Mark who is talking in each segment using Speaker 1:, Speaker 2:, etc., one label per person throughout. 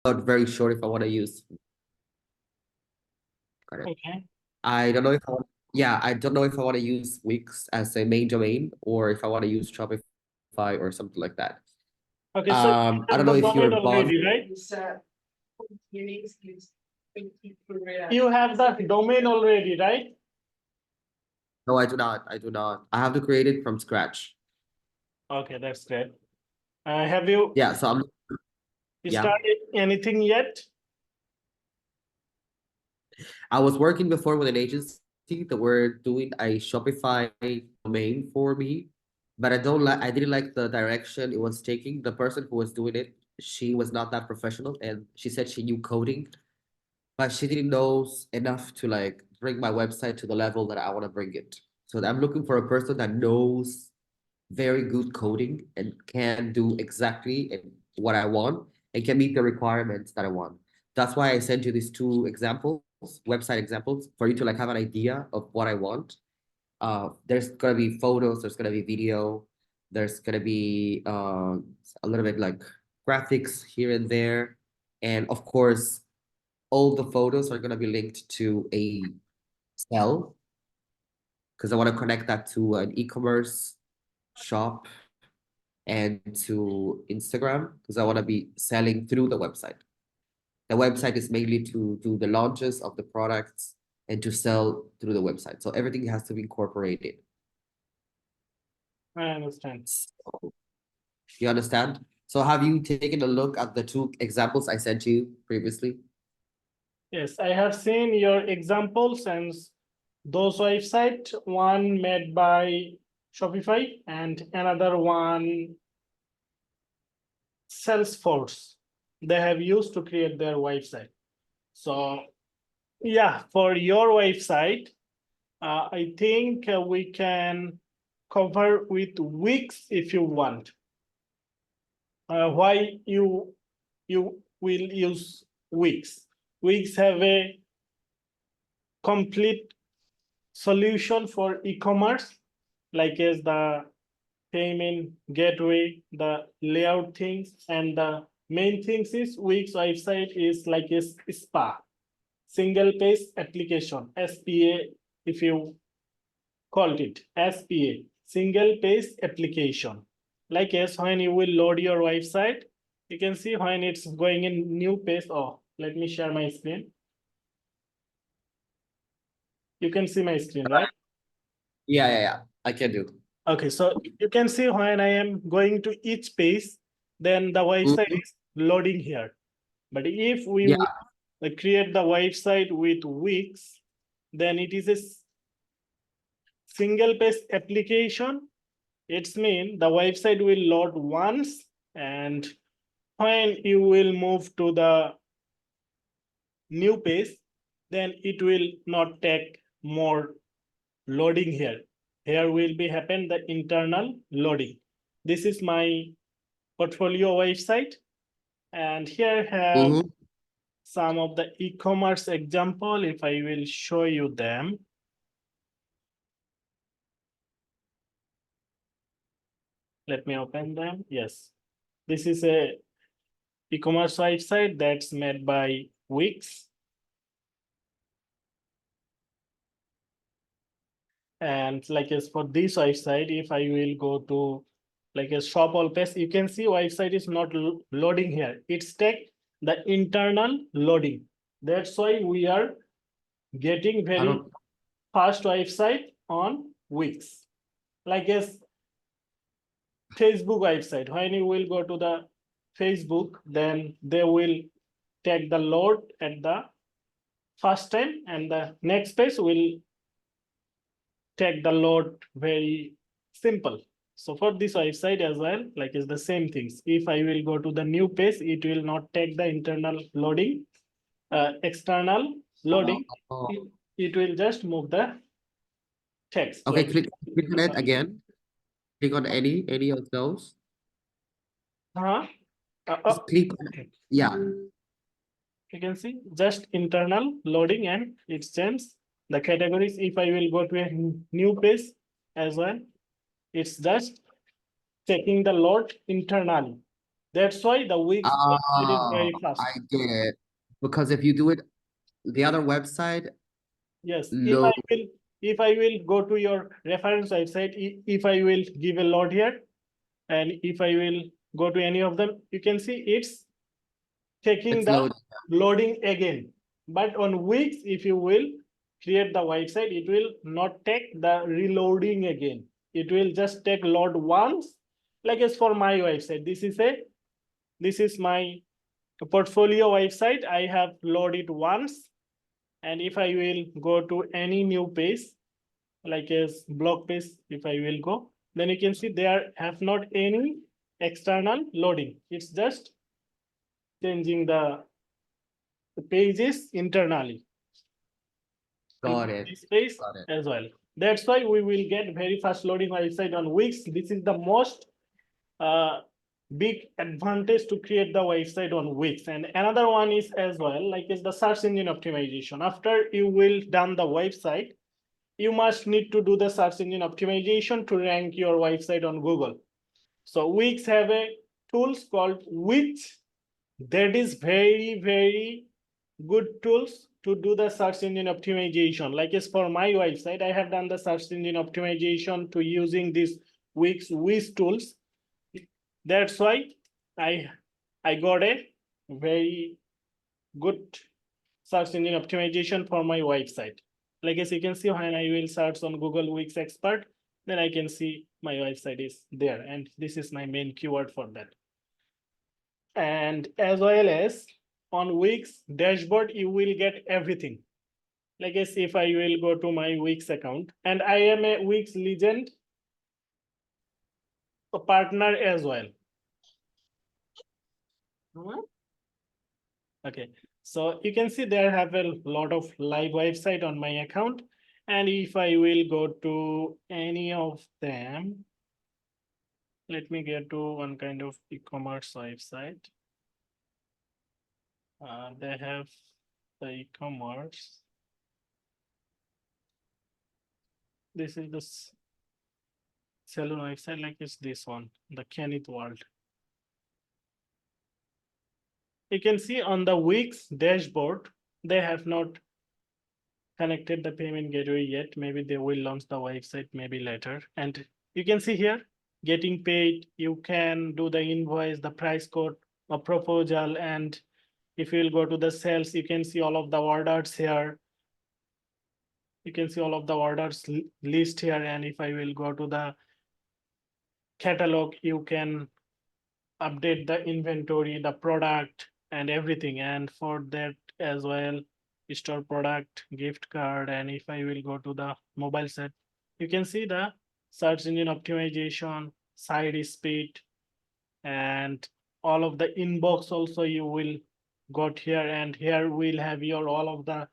Speaker 1: not very sure if I want to use. Got it.
Speaker 2: Okay.
Speaker 1: I don't know if I want, yeah, I don't know if I want to use Wix as a main domain or if I want to use Shopify or something like that.
Speaker 2: Okay, so you
Speaker 1: I
Speaker 2: have
Speaker 1: don't
Speaker 2: the
Speaker 1: know if
Speaker 2: domain
Speaker 1: you're bond.
Speaker 2: already, right? You have the domain already, right?
Speaker 1: No, I do not. I do not. I have to create it from scratch.
Speaker 2: Okay, that's great. Have you
Speaker 1: Yeah, so I'm yeah.
Speaker 2: started anything yet?
Speaker 1: I was working before with an agency that were doing a Shopify domain for me, but I didn't like the direction it was taking. The person who was doing it, she was not that professional and she said she knew coding, but she didn't know enough to like bring my website to the level that I want to bring it. So I'm looking for a person that knows very good coding and can do exactly what I want and can meet the requirements that I want. That's why I sent you these two examples, website examples, for you to like have an idea of what I want. There's gonna be photos, there's gonna be video, there's gonna be a little bit like graphics here and there, and of course, all the photos are gonna be linked to a cell because I want to connect that to an e-commerce shop and to Instagram because I want to be selling through the website. The website is mainly to do the launches of the products and to sell through the website. So everything has to be incorporated.
Speaker 2: I understand.
Speaker 1: So, you understand? So have you taken a look at the two examples I sent you previously?
Speaker 2: Yes, I have seen your examples and those websites, one made by Shopify and another one Salesforce they have used to create their website. So yeah, for your website, I think we can cover with Wix if you want. Why you will use Wix? Wix have a complete solution for e-commerce, like as the payment gateway, the layout things, and the main things is Wix website is like a SPA, single page application, SPA, if you called it SPA, single page application. Like as when you will load your website, you can see when it's going in new page. Oh, let me share my screen. You can see my screen, right?
Speaker 1: Yeah. I can do.
Speaker 2: Okay, so you can see when I am going to each page, then the website
Speaker 1: Mhm.
Speaker 2: is loading here. But if we
Speaker 1: Yeah.
Speaker 2: create the website with Wix, then it is a single page application. It's mean the website will load once, and when you will move to the new page, then it will not take more loading here. Here will be happen the internal loading. This is my portfolio website, and here have
Speaker 1: Mhm.
Speaker 2: some of the e-commerce example. If I will show you them. Let me open them. Yes, this is a e-commerce website that's made by Wix. And like as for this website, if I will go to like a shop all page, you can see website is not loading here. It's take the internal loading. That's why we are getting
Speaker 1: I
Speaker 2: very
Speaker 1: don't.
Speaker 2: fast website on Wix. Like as Facebook website, when you will go to the Facebook, then they will take the load at the first time, and the next page will take the load very simple. So for this website as well, like it's the same things. If I will go to the new page, it will not take the internal loading, external loading.
Speaker 1: Oh.
Speaker 2: It will just move the text.
Speaker 1: Okay,
Speaker 2: Like
Speaker 1: click on it again. Click on any of those.
Speaker 2: uh,
Speaker 1: Just click on it. Yeah.
Speaker 2: you can see just internal loading, and it changes the categories. If I will go to a new page as well, it's just checking the load internally. That's why the Wix website is
Speaker 1: Oh,
Speaker 2: very fast.
Speaker 1: I get it. Because if you do it the other website,
Speaker 2: Yes,
Speaker 1: no.
Speaker 2: if I will go to your reference website, if I will give a load here, and if I will go to any of them, you can see it's taking
Speaker 1: It's
Speaker 2: the
Speaker 1: loading.
Speaker 2: loading again. But on Wix, if you will create the website, it will not take the reloading again. It will just take load once, like as for my website. This is my portfolio website. I have loaded once, and if I will go to any new page, like as blog page, if I will go, then you can see there have not any external loading. It's just changing the pages internally to
Speaker 1: Got it.
Speaker 2: this page
Speaker 1: Got it.
Speaker 2: as well. That's why we will get very fast loading website on Wix. This is the most uh, big advantage to create the website on Wix. And another one is as well, like is the search engine optimization. After you will done the website, you must need to do the search engine optimization to rank your website on Google. So Wix have a tools called Wix that is very good tools to do the search engine optimization. Like as for my website, I have done the search engine optimization to using this Wix tools. That's why I I got a very good search engine optimization for my website. Like as you can see, when I will search on Google Wix Expert, then I can see my website is there, and this is my main keyword for that. And as well as on Wix dashboard, you will get everything. Like as if I will go to my Wix account, and I am a Wix legend, a partner as well. Okay, so you can see there have a lot of live website on my account. And if I will go to any of them, let me get to one kind of e-commerce website. They have the e-commerce. This is the salon website, like it's this one, the Kenneth World. You can see on the Wix dashboard, they have not connected the payment gateway yet. Maybe they will launch the website maybe later. And you can see here, getting paid, you can do the invoice, the price code, a proposal. And if you will go to the sales, you can see all of the orders here. You can see all of the orders list here. And if I will go to the catalog, you can update the inventory, the product, and everything. And for that as well, store product, gift card. And if I will go to the mobile set, you can see the search engine optimization, site speed, and all of the inbox also you will got here. And here we'll have your all of the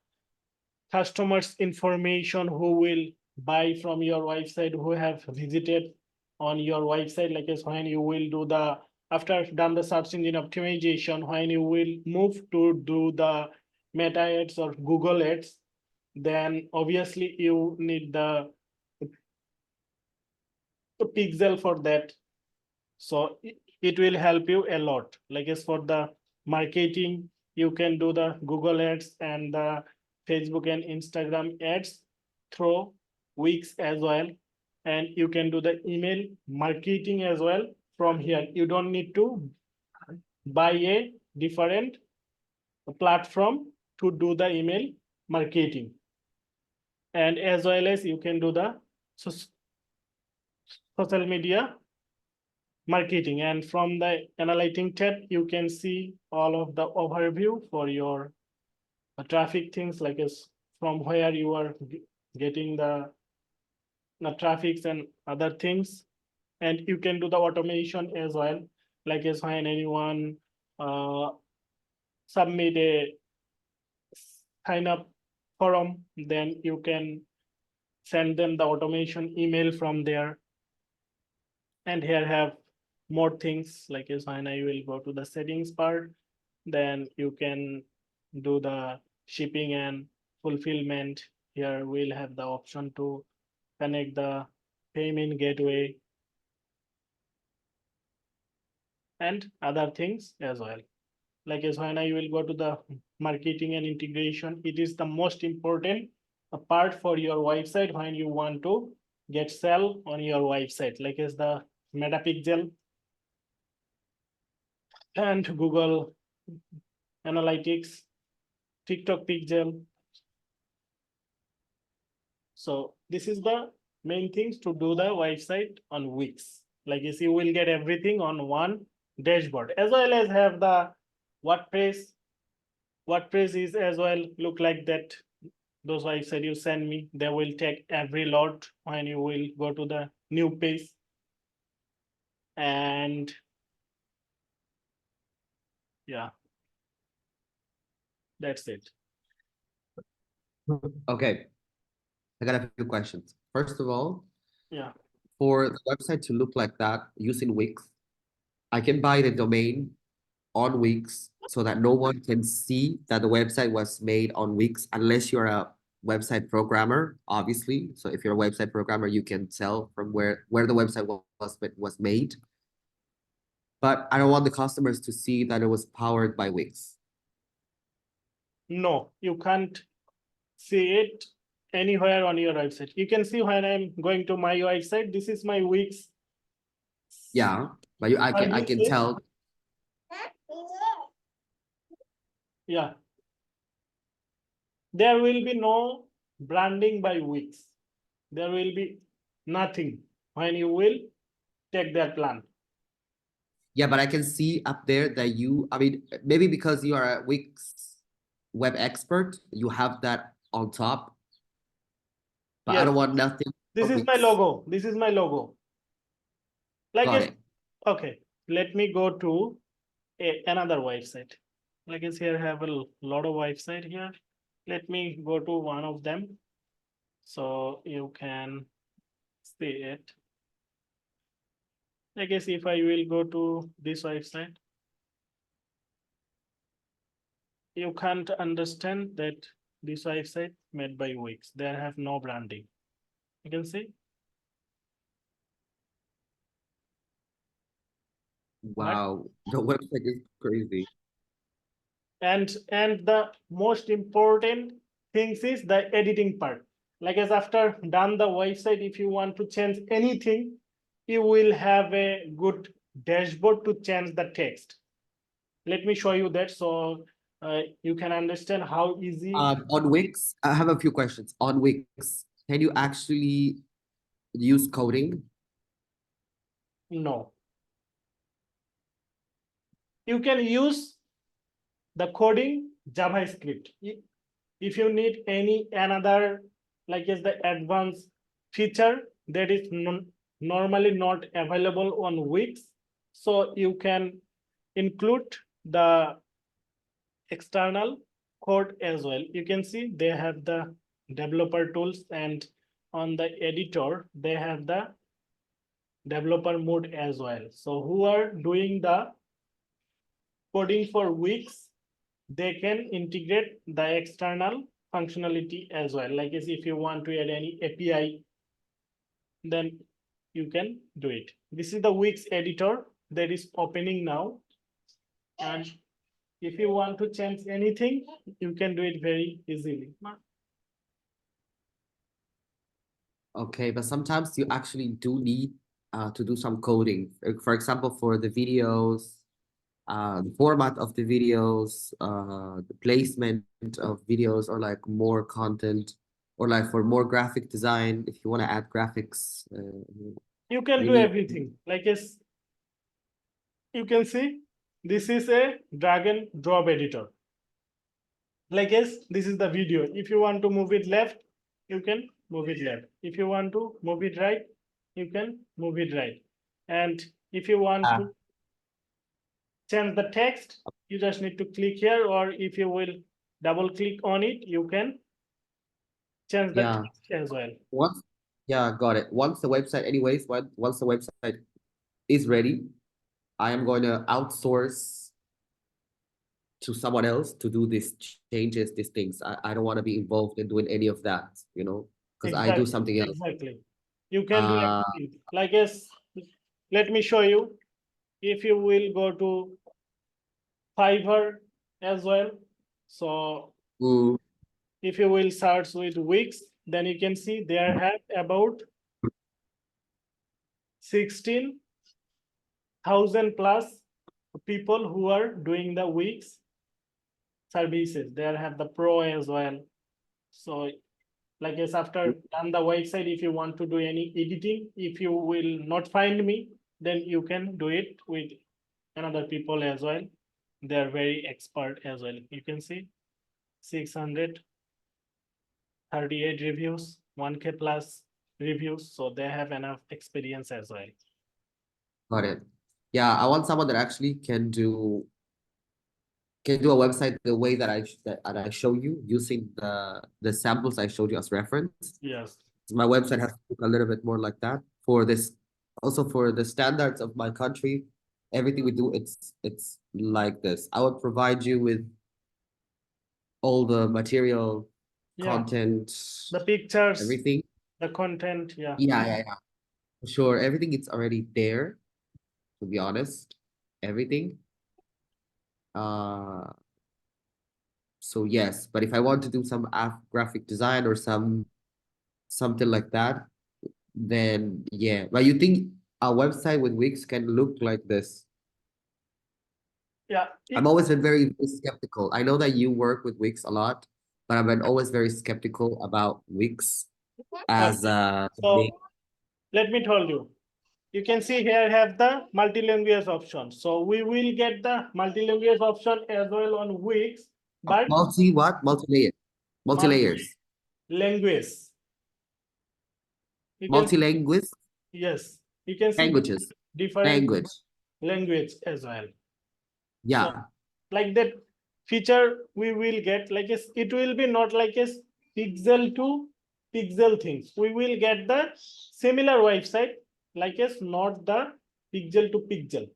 Speaker 2: customers information who will buy from your website, who have visited on your website. Like as when you will do the, after done the search engine optimization, when you will move to do the meta ads or Google ads, then obviously you need the pixel for that. So it will help you a lot. Like as for the marketing, you can do the Google ads and the Facebook and Instagram ads through Wix as well. And you can do the email marketing as well from here. You don't need to buy a different platform to do the email marketing. And as well as you can do the social media marketing. And from the analytic tab, you can see all of the overview for your traffic things, like is from where you are getting the traffics and other things. And you can do the automation as well, like is when anyone uh, submit a sign up forum, then you can send them the automation email from there. And here have more things, like is when I will go to the settings part, then you can do the shipping and fulfillment. Here we'll have the option to connect the payment gateway. and other things as well. Like as when I will go to the marketing and integration, it is the most important part for your website when you want to get sell on your website, like as the Meta Pixel and Google Analytics, TikTok Pixel. So this is the main things to do the website on Wix. Like you will get everything on one dashboard, as well as have the WordPress. WordPress is as well look like that. Those website you send me, they will take every lot when you will go to the new page. And yeah, that's it.
Speaker 1: Okay, I got a few questions. First of all,
Speaker 2: Yeah.
Speaker 1: for the website to look like that using Wix, I can buy the domain on Wix so that no one can see that the website was made on Wix unless you're a website programmer, obviously. So if you're a website programmer, you can tell from where the website was made. But I don't want the customers to see that it was powered by Wix.
Speaker 2: No, you can't see it anywhere on your website. You can see when I'm going to my website, this is my Wix.
Speaker 1: Yeah, but I can tell.
Speaker 2: Yeah, there will be no branding by Wix. There will be nothing when you will take that plan.
Speaker 1: Yeah, but I can see up there that I mean, maybe because you are a Wix web expert, you have that on top. But I
Speaker 2: Yes,
Speaker 1: don't want nothing
Speaker 2: this
Speaker 1: from
Speaker 2: is my
Speaker 1: Wix.
Speaker 2: logo. This is my logo. Like
Speaker 1: Got
Speaker 2: it's
Speaker 1: it.
Speaker 2: okay. Let me go to another website. Like it's here, I have a lot of website here. Let me go to one of them so you can see it. I guess if I will go to this website, you can't understand that this website made by Wix. They have no branding. You can see. But
Speaker 1: Wow, the website is crazy.
Speaker 2: and the most important things is the editing part. Like as after done the website, if you want to change anything, you will have a good dashboard to change the text. Let me show you that so you can understand how easy.
Speaker 1: On Wix, I have a few questions. On Wix, can you actually use coding?
Speaker 2: No, you can use the coding JavaScript. If you need any another, like is the advanced feature that is normally not available on Wix, so you can include the external code as well. You can see they have the developer tools, and on the editor they have the developer mode as well. So who are doing the coding for Wix, they can integrate the external functionality as well. Like if you want to add any API, then you can do it. This is the Wix editor that is opening now. And if you want to change anything, you can do it very easily.
Speaker 1: Okay, but sometimes you actually do need to do some coding. For example, for the videos, the format of the videos, the placement of videos, or like more content, or like for more graphic design, if you want to add graphics,
Speaker 2: You can do
Speaker 1: maybe.
Speaker 2: everything. Like as you can see, this is a drag and drop editor. Like as this is the video. If you want to move it left, you can move it left. If you want to move it right, you can move it right. And if you want to change the text, you just need to click here, or if you will double click on it, you can change the
Speaker 1: Yeah.
Speaker 2: text as well.
Speaker 1: Once, yeah, got it. Once the website, anyways, once the website is ready, I am going to outsource to someone else to do these changes, these things. I don't want to be involved in doing any of that, because I do
Speaker 2: Exactly,
Speaker 1: something else.
Speaker 2: exactly. You can do
Speaker 1: Uh,
Speaker 2: everything. Like as let me show you. if you will go to Fiverr as well. So
Speaker 1: Mm,
Speaker 2: if you will search with Wix, then you can see there have about 16,000 plus people who are doing the Wix services. There have the pro as well. So like as after done the website, if you want to do any editing, if you will not find me, then you can do it with another people as well. They are very expert as well. You can see 638 reviews, 1K plus reviews. So they have enough experience as well.
Speaker 1: got it. Yeah, I want someone that actually can do a website the way that that I show you using the samples I showed you as reference.
Speaker 2: Yes.
Speaker 1: My website has to look a little bit more like that for this. Also for the standards of my country, everything we do, it's like this. I would provide you with all the material,
Speaker 2: Yeah.
Speaker 1: content,
Speaker 2: The pictures,
Speaker 1: everything.
Speaker 2: the content. Yeah.
Speaker 1: Yeah. For sure. Everything is already there, to be honest. Everything. Uh, so yes, but if I want to do some graphic design or something like that, then yeah. But you think a website with Wix can look like this?
Speaker 2: Yeah.
Speaker 1: I'm always been very skeptical. I know that you work with Wix a lot, but I've been always very skeptical about Wix as
Speaker 2: Okay.
Speaker 1: a
Speaker 2: So let me tell you. You can see here I have the multi-language option. So we will get the multi-language option as well on Wix, but
Speaker 1: multi what? Multi-layer, multi-layers,
Speaker 2: multi-language. You can,
Speaker 1: multi-language,
Speaker 2: yes, you can see
Speaker 1: languages,
Speaker 2: different
Speaker 1: language.
Speaker 2: language as well. So
Speaker 1: Yeah,
Speaker 2: like that feature we will get like it will be not like a pixel to pixel things. We will get the similar website like as not the pixel to pixel.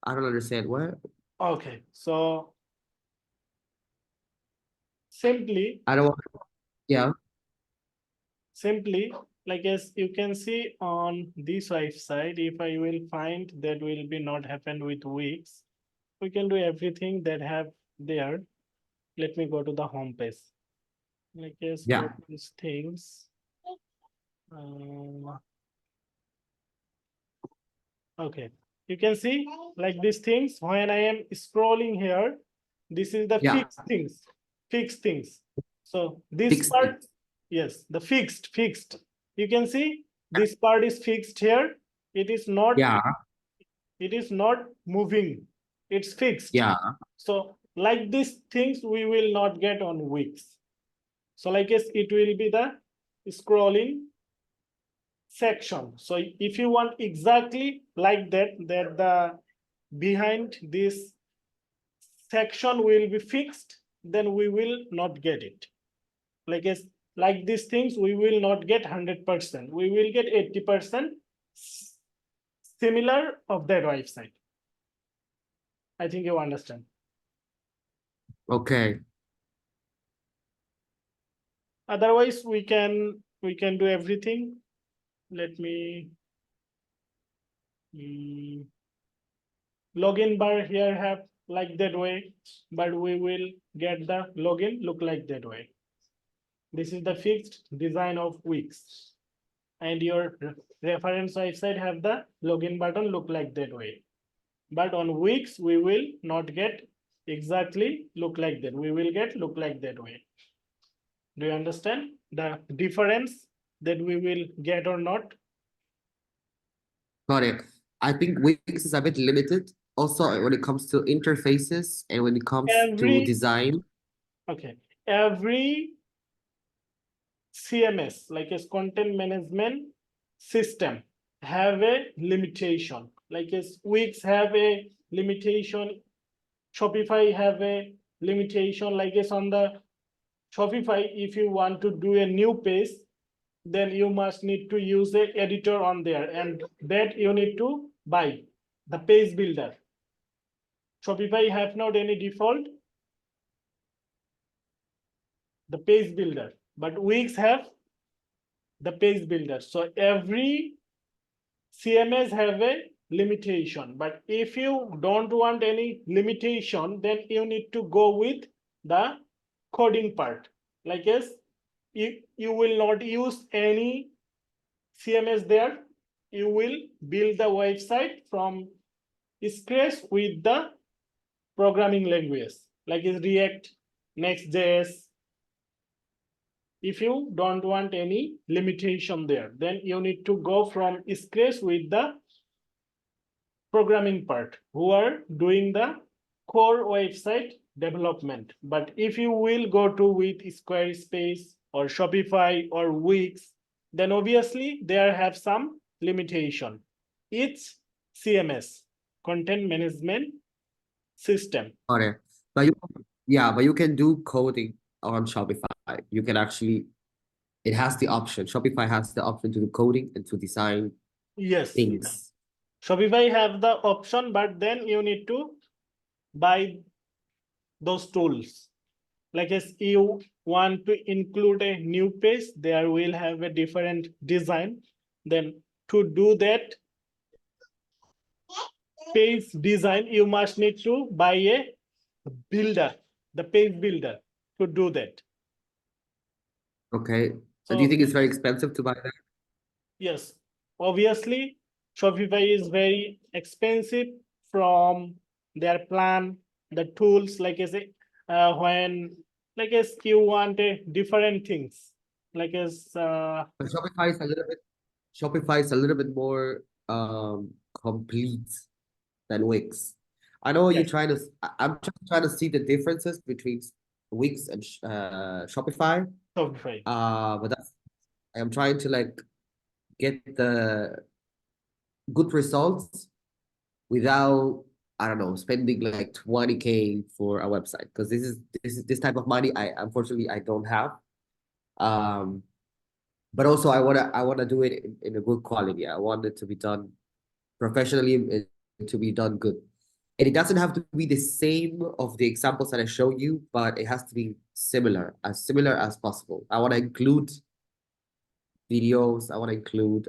Speaker 1: I don't understand what.
Speaker 2: Okay, so simply
Speaker 1: I don't want. Yeah,
Speaker 2: simply like as you can see on this website, if I will find that will be not happen with Wix, we can do everything that have there. Let me go to the home page. Like as
Speaker 1: yeah,
Speaker 2: for these things. Uh, okay, you can see like these things when I am scrolling here, this is the
Speaker 1: yeah.
Speaker 2: fixed things. So this
Speaker 1: Fix
Speaker 2: part,
Speaker 1: it.
Speaker 2: yes, the fixed. You can see this part is fixed here. It is not,
Speaker 1: Yeah,
Speaker 2: it is not moving. It's fixed.
Speaker 1: yeah.
Speaker 2: So like these things we will not get on Wix. So like as it will be the scrolling section. So if you want exactly like that, that the behind this section will be fixed, then we will not get it. Like as like these things, we will not get 100%. We will get 80% similar of that website. I think you understand.
Speaker 1: Okay.
Speaker 2: Otherwise, we can do everything. Let me login bar here have like that way, but we will get the login look like that way. This is the fixed design of Wix, and your reference website have the login button look like that way. But on Wix, we will not get exactly look like that. We will get look like that way. Do you understand the difference that we will get or not?
Speaker 1: Got it. I think Wix is a bit limited also when it comes to interfaces and when it comes to
Speaker 2: Every
Speaker 1: design.
Speaker 2: okay, every CMS, like as content management system, have a limitation. Like as Wix have a limitation, Shopify have a limitation. Like as on the Shopify, if you want to do a new page, then you must need to use a editor on there, and that you need to buy the page builder. Shopify have not any default the page builder, but Wix have the page builder. So every CMS have a limitation. But if you don't want any limitation, then you need to go with the coding part. Like yes, you will not use any CMS there. You will build the website from scratch with the programming language like is React, Next.js. If you don't want any limitation there, then you need to go from scratch with the programming part who are doing the core website development. But if you will go to with Squarespace or Shopify or Wix, then obviously there have some limitation. It's CMS, content management system.
Speaker 1: Got it. But but you can do coding on Shopify. You can actually, it has the option. Shopify has the option to do coding and to design
Speaker 2: Yes,
Speaker 1: things.
Speaker 2: Shopify have the option, but then you need to buy those tools. Like as you want to include a new page, there will have a different design. Then to do that page design, you must need to buy a builder, the page builder to do that.
Speaker 1: Okay.
Speaker 2: So
Speaker 1: Do you think it's very expensive to buy that?
Speaker 2: yes, obviously Shopify is very expensive from their plan, the tools, like I say, when like as you want a different things, like as
Speaker 1: But Shopify is a little bit more complete than Wix. I know you're
Speaker 2: yes,
Speaker 1: trying to I'm just trying to see the differences between Wix and Shopify.
Speaker 2: Shopify.
Speaker 1: But that's I'm trying to like get the good results without, I don't know, spending like 20K for a website, because this type of money I unfortunately I don't have. Um, but also I wanna do it in a good quality. I want it to be done professionally and to be done good. And it doesn't have to be the same of the examples that I show you, but it has to be similar as possible. I want to include videos. I want to include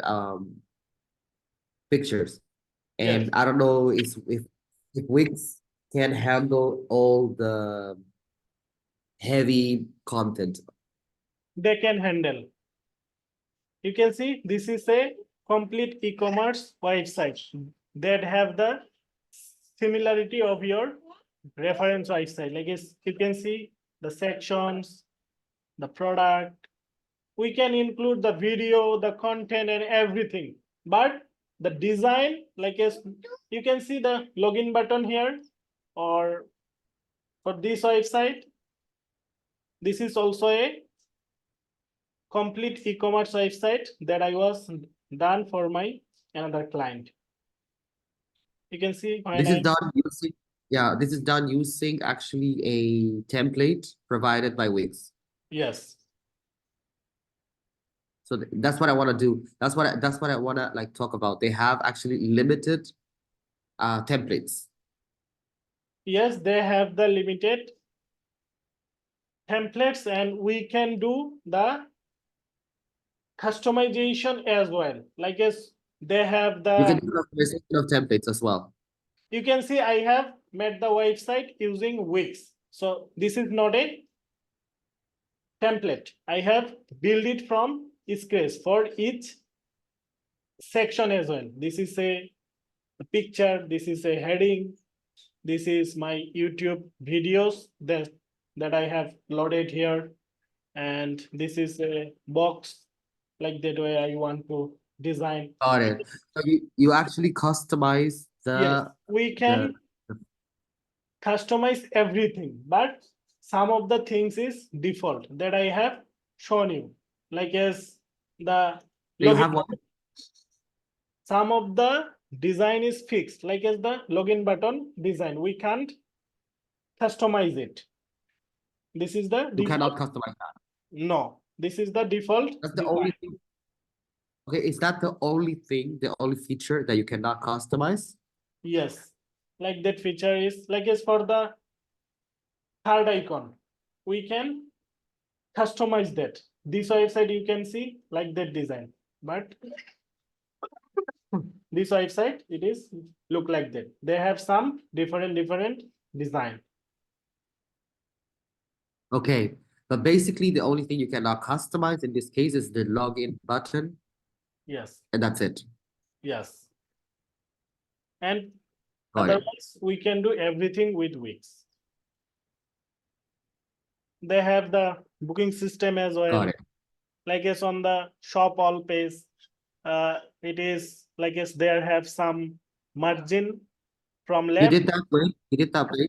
Speaker 1: pictures.
Speaker 2: Yes,
Speaker 1: And I don't know if Wix can handle all the heavy content.
Speaker 2: they can handle. You can see this is a complete e-commerce website that have the similarity of your reference website. Like you can see the sections, the product. We can include the video, the content, and everything. But the design, like as you can see the login button here, or for this website, this is also a complete e-commerce website that I was done for my another client. You can see when
Speaker 1: This is
Speaker 2: I
Speaker 1: done using, yeah, this is done using actually a template provided by Wix.
Speaker 2: yes,
Speaker 1: So that's what I want to do. That's what I want to like talk about. They have actually limited templates.
Speaker 2: yes, they have the limited templates, and we can do the customization as well. Like as they have
Speaker 1: You can
Speaker 2: the,
Speaker 1: do customization of templates as well.
Speaker 2: you can see I have made the website using Wix. So this is not a template. I have built it from scratch for each section as well. This is a picture, this is a heading, this is my YouTube videos that I have loaded here, and this is a box like that way I want to design.
Speaker 1: Got it. So you actually customize
Speaker 2: Yes, we
Speaker 1: the
Speaker 2: can customize everything, but some of the things is default that I have shown you, like as the
Speaker 1: you
Speaker 2: login.
Speaker 1: have one.
Speaker 2: Some of the design is fixed, like as the login button design. We can't customize it. This is the
Speaker 1: You
Speaker 2: default.
Speaker 1: cannot customize that.
Speaker 2: No, this is the default
Speaker 1: That's the
Speaker 2: design.
Speaker 1: only thing. Okay, is that the only thing, the only feature that you cannot customize?
Speaker 2: Yes, like that feature is like as for the third icon, we can customize that. This website you can see like that design, but this website, it is look like that. They have some different design.
Speaker 1: Okay, but basically the only thing you cannot customize in this case is the login button,
Speaker 2: Yes,
Speaker 1: and that's it.
Speaker 2: yes. And
Speaker 1: Got it.
Speaker 2: otherwise, we can do everything with Wix. They have the booking system as well.
Speaker 1: Got it.
Speaker 2: Like it's on the shop all page. It is like it's there have some margin from
Speaker 1: You
Speaker 2: left.
Speaker 1: did that way. You did that way.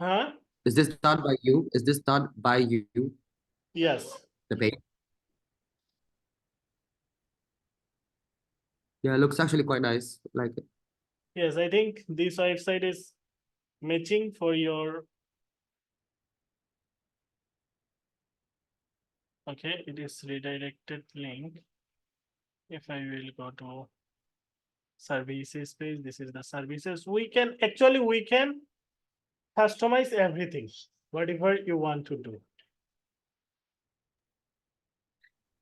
Speaker 2: Huh?
Speaker 1: Is this done by you? Is this done by you?
Speaker 2: Yes.
Speaker 1: The page? Yeah, it looks actually quite nice. Like it.
Speaker 2: Yes, I think this website is matching for your. Okay, it is redirected link. If I will go to services page, this is the services. We can customize everything, whatever you want to do.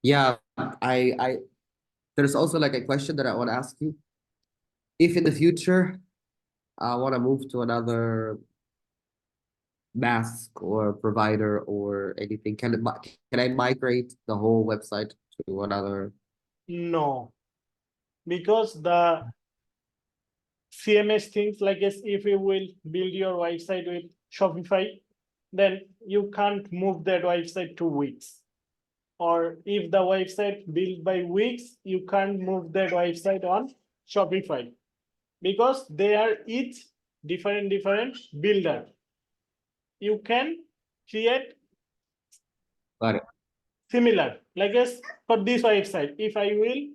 Speaker 1: Yeah, I there's also like a question that I want to ask you. If in the future I want to move to another mask or provider or anything, can I migrate the whole website to another?
Speaker 2: No, because the CMS things like as if you will build your website with Shopify, then you can't move that website to Wix. Or if the website built by Wix, you can't move that website on Shopify because they are each different builder. You can create
Speaker 1: Got it.
Speaker 2: similar like as for this website. If I will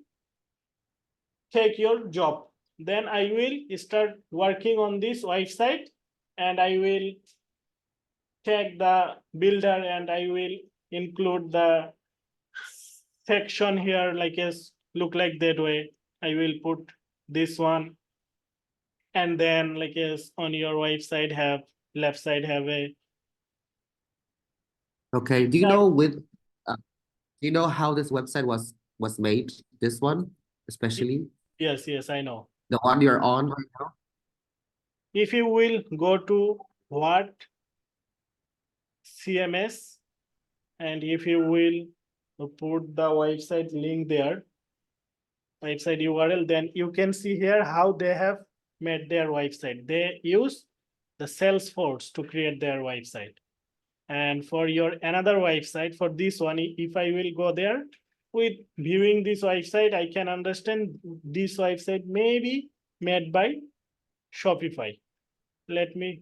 Speaker 2: take your job, then I will start working on this website and I will take the builder and I will include the section here like as look like that way. I will put this one and then like as on your website have left side have a
Speaker 1: Okay. Uh, do you know how this website was made? This one, especially
Speaker 2: yes, I know.
Speaker 1: the one you're on right now?
Speaker 2: If you will go to what CMS and if you will put the website link there, website URL, then you can see here how they have made their website. They use the Salesforce to create their website. And for your another website, for this one, if I will go there with viewing this website, I can understand this website may be made by Shopify. Let me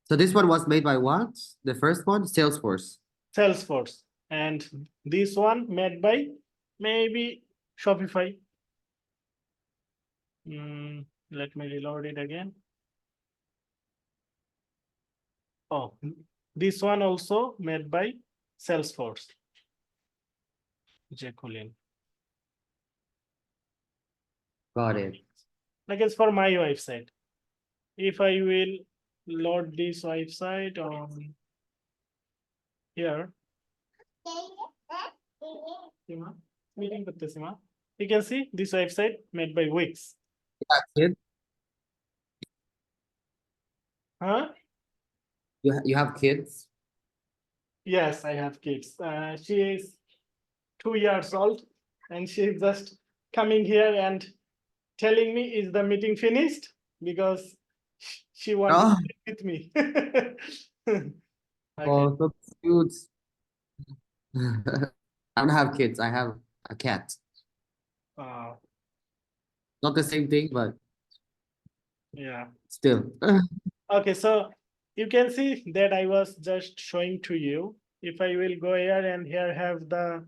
Speaker 1: So this one was made by what? The first one, Salesforce.
Speaker 2: Salesforce, and this one made by maybe Shopify. Let me reload it again. Oh, this one also made by Salesforce. Jacqueline.
Speaker 1: Got it.
Speaker 2: Like it's for my website. If I will load this website on here, Sima, meeting with the Sima, you can see this website made by Wix.
Speaker 1: Yeah, kid.
Speaker 2: Huh?
Speaker 1: You have kids?
Speaker 2: Yes, I have kids. She is 2 years old and she's just coming here and telling me is the meeting finished because she wanted to
Speaker 1: Oh,
Speaker 2: sit with me. Okay.
Speaker 1: oh, so cute. I don't have kids. I have a cat.
Speaker 2: Uh,
Speaker 1: Not the same thing, but
Speaker 2: yeah.
Speaker 1: still.
Speaker 2: Okay, so you can see that I was just showing to you. If I will go here and here have the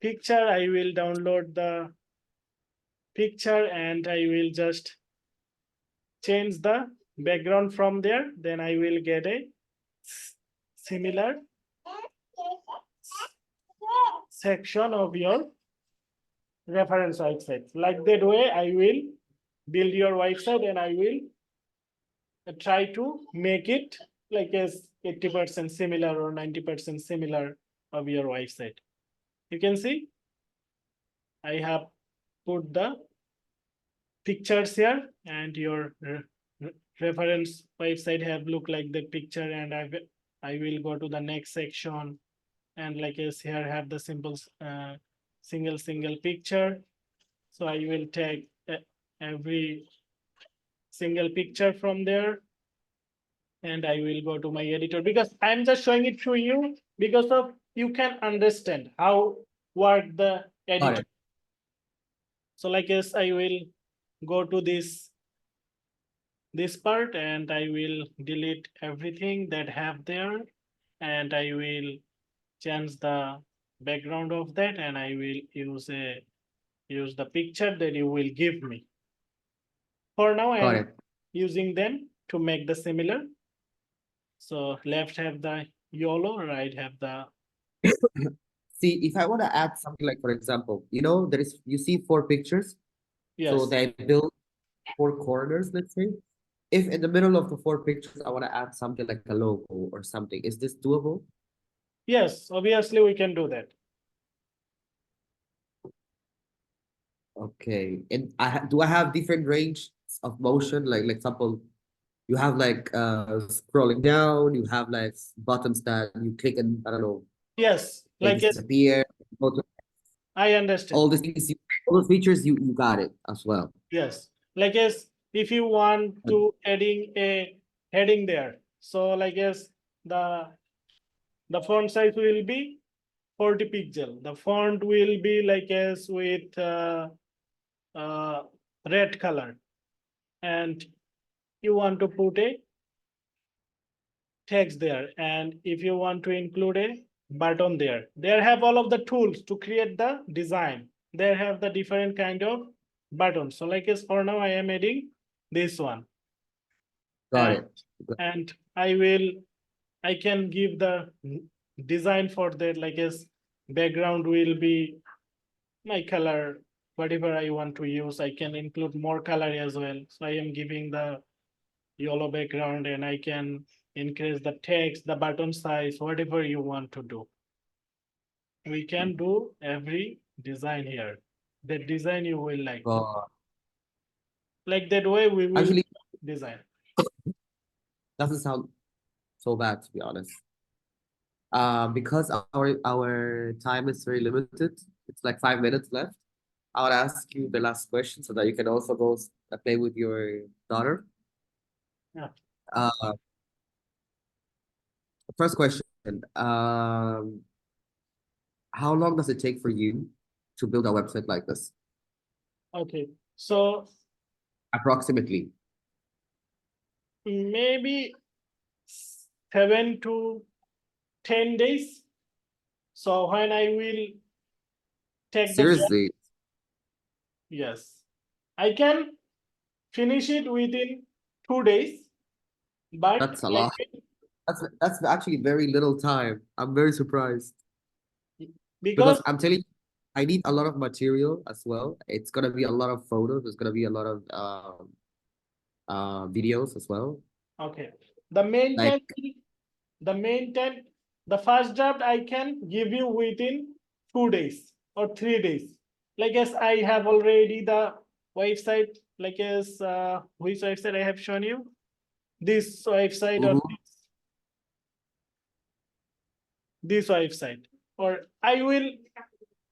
Speaker 2: picture, I will download the picture and I will just change the background from there. Then I will get a similar section of your reference website. Like that way, I will build your website and I will try to make it like as 80% similar or 90% similar of your website. You can see I have put the pictures here, and your reference website have look like the picture, and I will go to the next section, and like as here have the simple single picture. So I will take every single picture from there, and I will go to my editor, because I'm just showing it to you because of you can understand how work the
Speaker 1: Got
Speaker 2: editor.
Speaker 1: it.
Speaker 2: So like as I will go to this part, and I will delete everything that have there, and I will change the background of that, and I will use the picture that you will give me. For now, I
Speaker 1: Got
Speaker 2: am
Speaker 1: it.
Speaker 2: using them to make the similar. So left have the YOLO, right have the
Speaker 1: See, if I want to add something like, for example, there is you see four pictures, so
Speaker 2: yes.
Speaker 1: they build four corners, let's say. If in the middle of the four pictures, I want to add something like a logo or something, is this doable?
Speaker 2: Yes, obviously we can do that.
Speaker 1: Okay. And do I have different range of motion? Like, example, you have like scrolling down, you have like buttons that you click and I don't know,
Speaker 2: Yes,
Speaker 1: they
Speaker 2: like as
Speaker 1: disappear. Go to-
Speaker 2: I understand.
Speaker 1: All these things, all those features, you got it as well.
Speaker 2: Yes, like as if you want to adding a heading there, so like as the the font size will be 40 pixel. The font will be like as with uh, red color, and you want to put a text there, and if you want to include a button there, there have all of the tools to create the design. There have the different kind of buttons. So like as for now I am adding this one,
Speaker 1: Got
Speaker 2: and
Speaker 1: it.
Speaker 2: and I can give the design for that, like as background will be my color, whatever I want to use. I can include more color as well. So I am giving the yellow background, and I can increase the text, the button size, whatever you want to do. We can do every design here. The design you will
Speaker 1: Got
Speaker 2: like that way we will
Speaker 1: Actually,
Speaker 2: design.
Speaker 1: doesn't sound so bad to be honest. Because our time is very limited. It's like 5 minutes left. I would ask you the last question so that you can also go play with your daughter.
Speaker 2: Yeah.
Speaker 1: Uh, First question. How long does it take for you to build a website like this?
Speaker 2: Okay. So
Speaker 1: Approximately.
Speaker 2: maybe 7 to 10 days. So when I will take the gap,
Speaker 1: Seriously,
Speaker 2: yes, I can finish it within 2 days, but
Speaker 1: that's a lot. That's actually very little time. I'm very surprised
Speaker 2: because
Speaker 1: because I'm telling you, I need a lot of material as well. It's gonna be a lot of photos. There's gonna be a lot of videos as well.
Speaker 2: okay, the main
Speaker 1: Like,
Speaker 2: time, the main time, the first draft I can give you within 2 days or 3 days. Like as I have already the website, like as which website I have shown you, this website or
Speaker 1: mhm.
Speaker 2: this website, or I will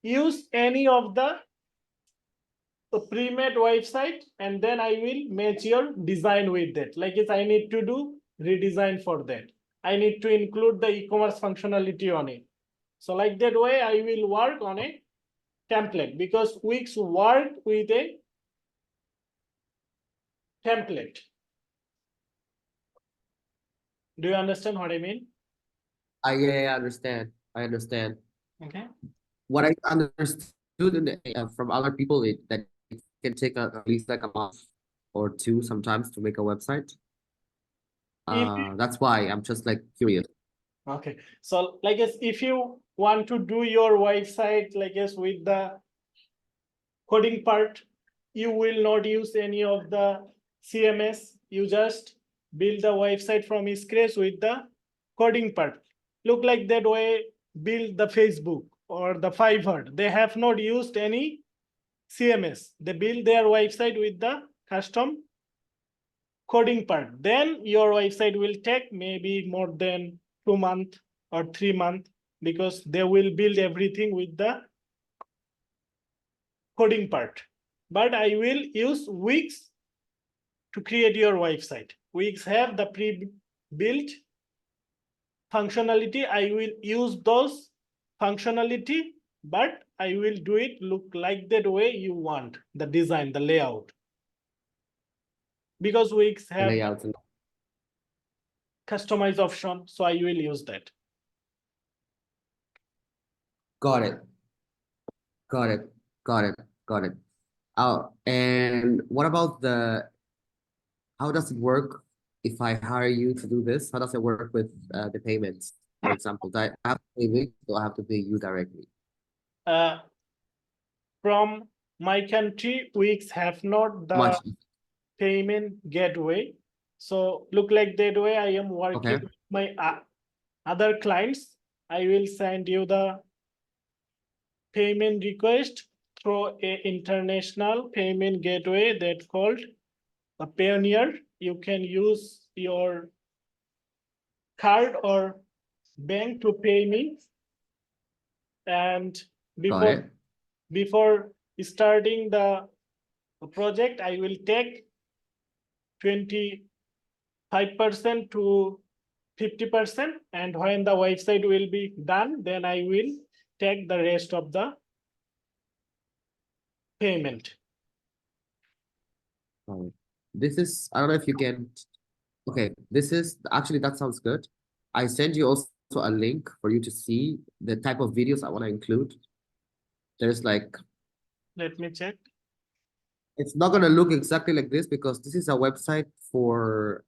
Speaker 2: use any of the pre-made website, and then I will match your design with that. Like if I need to do redesign for that, I need to include the e-commerce functionality on it. So like that way I will work on a template, because Wix work with a template. Do you understand what I mean?
Speaker 1: I understand. I understand.
Speaker 2: Okay.
Speaker 1: What I understood from other people that it can take at least like a month or two sometimes to make a website.
Speaker 2: If
Speaker 1: That's why I'm just like curious.
Speaker 2: okay, so like as if you want to do your website like as with the coding part, you will not use any of the CMS. You just build the website from scratch with the coding part. Look like that way, build the Facebook or the Fiverr. They have not used any CMS. They build their website with the custom coding part. Then your website will take maybe more than 2 months or 3 months because they will build everything with the coding part. But I will use Wix to create your website. Wix have the pre-built functionality. I will use those functionality, but I will do it look like that way you want, the design, the layout. Because Wix
Speaker 1: The
Speaker 2: have
Speaker 1: layouts and
Speaker 2: customize option, so I will use that.
Speaker 1: got it. Got it. Got it. Got it. And what about how does it work if I hire you to do this? How does it work with the payments? For example, do I have to pay Wix or I have to pay you directly?
Speaker 2: From my country, Wix have not the
Speaker 1: Much.
Speaker 2: payment gateway. So look like that way I am working
Speaker 1: Okay.
Speaker 2: with my other clients. I will send you the payment request through a international payment gateway that's called a Payoneer. You can use your card or bank to pay me. And
Speaker 1: Got it.
Speaker 2: before starting the project, I will take 25% to 50%, and when the website will be done, then I will take the rest of the payment.
Speaker 1: This is, I don't know if you can, okay, this is, actually that sounds good. I send you also a link for you to see the type of videos I want to include. There's like,
Speaker 2: Let me check.
Speaker 1: it's not going to look exactly like this because this is a website for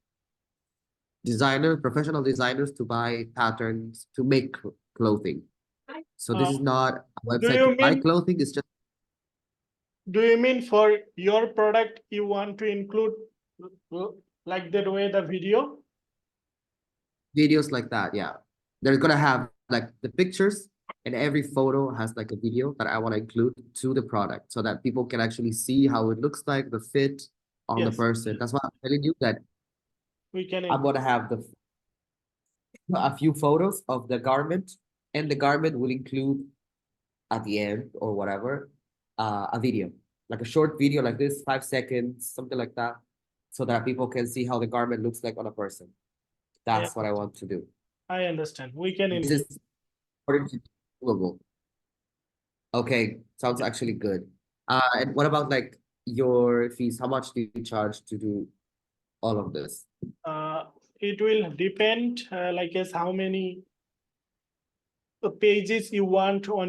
Speaker 1: professional designers to buy patterns to make clothing. So this is not a
Speaker 2: Do
Speaker 1: website to
Speaker 2: you
Speaker 1: buy
Speaker 2: mean
Speaker 1: clothing, it's just
Speaker 2: do you mean for your product you want to include like that way the video?
Speaker 1: videos like that. Yeah. They're going to have like the pictures and every photo has like a video that I want to include to the product so that people can actually see how it looks like, the fit on the
Speaker 2: Yes,
Speaker 1: person. That's why I'm telling you that
Speaker 2: we can.
Speaker 1: I'm going to have a few photos of the garment and the garment will include at the end or whatever, a video, like a short video like this, 5 seconds, something like that, so that people can see how the garment looks like on a person. That's what I want to do.
Speaker 2: I understand. We can
Speaker 1: This
Speaker 2: include.
Speaker 1: is doable. Okay, sounds actually good. And what about like your fees? How much do you charge to do all of this?
Speaker 2: It will depend, like as how many pages you want on your